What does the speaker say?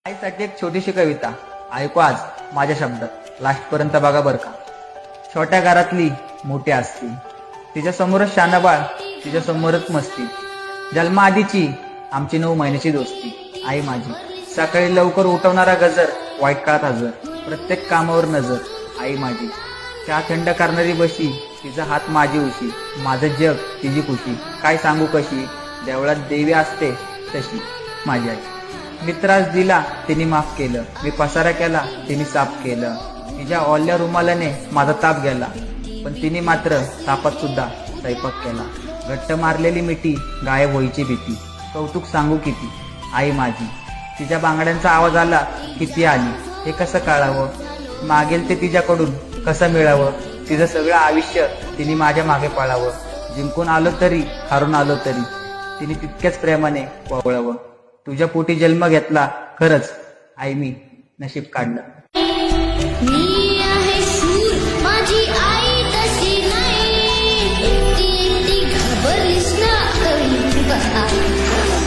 आईसाठी एक छोटीशी कविता ऐकू आज माझ्या शब्दात लास्ट पर्यंत बघा बर का। छोट्या घरातली मोठी असती, तिच्या समोरच शानाबाळ, तिच्या समोरच मस्ती, जन्माआधीची आमची 9 महिन्याची दोस्ती। आई माझी सकाळी लवकर उठवणारा गजर, वाईट काळात हजर, प्रत्येक कामावर नजर। आई माझी चहा थंड करणारी बशी, तिचा हात माझी उशी, माझं जग तिची खुशी। काय सांगू कशी, देवळात देवी असते तशी माझी आई। मी त्रास दिला तिने माफ केलं, मी पसारा केला तिने साफ केलं, तिच्या ओल्या रुमालाने माझा ताप गेला, पण तिने मात्र तापात सुद्धा स्वयंपाक केला। घट्ट मारलेली मिठी, गायब व्हायची भीती, कौतुक सांगू किती आई माझी। तिच्या बांगड्यांचा आवाज आला किती आली, हे कसं कळावं, मागेल ते तिच्याकडून कसं मिळावं। तिचं सगळं आयुष्य तिने माझ्या मागे पळावं, जिंकून आलो तरी हारून आलो तरी तिने तितक्याच प्रेमाने पवळावं। तुझ्या पोटी जन्म घेतला, खरंच आई मी नशीब काढलं। मी आहे सूर, माझी